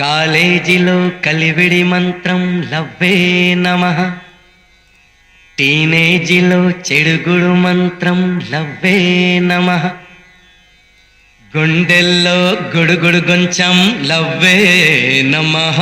కాలేజీలో కలివిడి మంత్రం లవ్వే నమః. టీనేజీలో చెడుగుడు మంత్రం లవ్వే నమః. గుండెల్లో గుడుగుడు గొంచం లవ్వే నమః.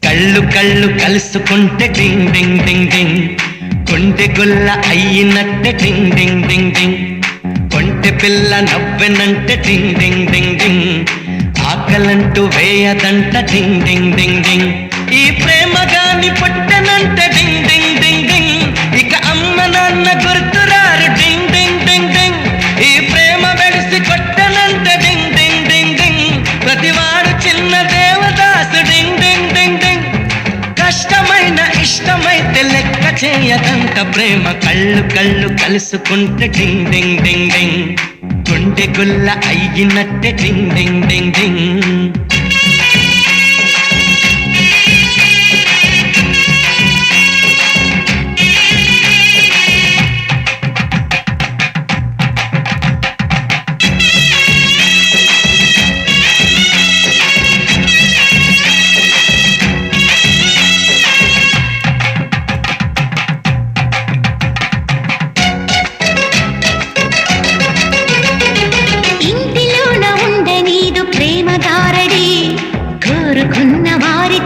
కళ్ళు కళ్ళు కలుసుకుంటే డింగ్ డింగ్ డింగ్ డింగ్. కొండె గుల్ల అయ్యినట్టే డింగ్ డింగ్ డింగ్ డింగ్. కొంటె పిల్ల నవ్వెనంటే డింగ్ డింగ్ డింగ్ డింగ్. ఆకలంటూ వేయదంట డింగ్ డింగ్ డింగ్ డింగ్. ఈ ప్రేమ గాని పుట్టనంటే డింగ్ డింగ్ డింగ్ డింగ్. ఇక అమ్మ నాన్న గుర్తురారు డింగ్ డింగ్ డింగ్ డింగ్. ఈ ప్రేమ వెడిసి కొట్టనంటే డింగ్ డింగ్ డింగ్ డింగ్. ప్రతివాడు చిన్న దేవదాసు డింగ్ డింగ్ డింగ్ డింగ్. కష్టమైన ఇష్టమైతే లెక్క చేయదంట ప్రేమ. కళ్ళు కళ్ళు కలుసుకుంటే డింగ్ డింగ్ డింగ్ డింగ్. గుండె గుల్ల అయ్యినట్టే డింగ్ డింగ్ డింగ్ డింగ్.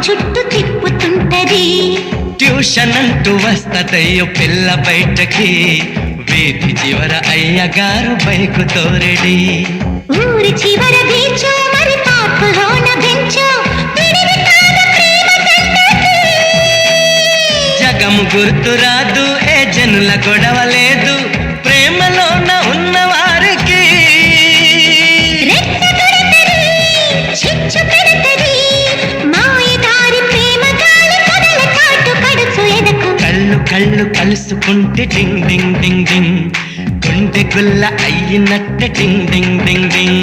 చుట్టూ తిప్పుతుంటది. ట్యూషన్ అంటూ వస్తదయ్యో పిల్ల బయటకి. వీధి చివర అయ్యగారు బైకు తోరెడి. ఊరి చివర బీచో మరి పాపులోన బెంచో. జగము గుర్తురాదు ఏ జనుల గొడవ లేదు ప్రేమలోన ఉన్నవారికి. కళ్ళు కళ్ళు కలుసుకుంటే డింగ్ డింగ్ డింగ్ డింగ్. గుండె గుల్ల అయ్యినట్టే డింగ్ డింగ్ డింగ్ డింగ్.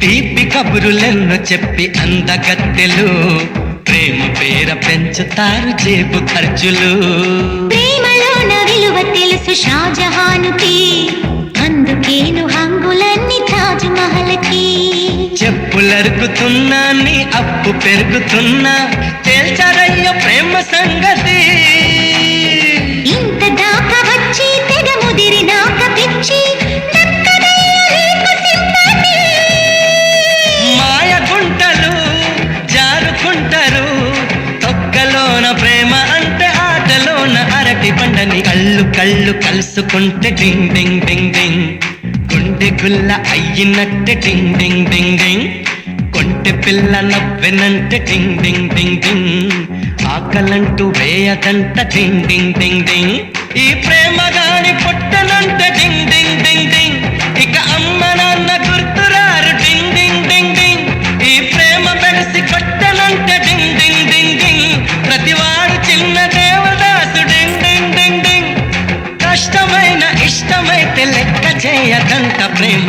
తీపి కబురులెన్నో చెప్పి అందగత్తెలు ప్రేమ పేర పెంచుతారు జేబు ఖర్చులు. ప్రేమలోన విలువ తెలుసు షాజహానుకి. అందుకేను హంగులన్నీ తాజ్ మహల్కి. చెప్పులరుగుతున్నా నీ అప్పు పెరుగుతున్నా తేల్చారయ్యో ప్రేమ సంగతి. ఇంత దాకా వచ్చి తెగ ముదిరినాక పిచ్చి. మాయగుంటలు జారుకుంటారు తొక్కలోన ప్రేమ అంటే ఆటలోన అరటి పండని. కళ్ళు కళ్ళు కలుసుకుంటే డింగ్ డింగ్ డింగ్ డింగ్. గుండె గుల్ల అయ్యినట్టే డింగ్ డింగ్ డింగ్ డింగ్. కొంటె పిల్ల నవ్వెనంటే డింగ్ డింగ్ డింగ్ డింగ్. ఆకలంటూ వేయదంట డింగ్ డింగ్ డింగ్ డింగ్. ఈ ప్రేమ గాని పుట్టనంటే డింగ్ డింగ్ డింగ్ డింగ్. ఇక అమ్మ నాన్న గుర్తురారు డింగ్ డింగ్ డింగ్ డింగ్. ఈ ప్రేమ వెడిసి కొట్టనంటే డింగ్ డింగ్ డింగ్ డింగ్. ప్రతివాడు చిన్న దేవదాసు డింగ్ డింగ్ డింగ్ డింగ్. కష్టమైన ఇష్టమైతే లెక్క చేయదంట ప్రేమ.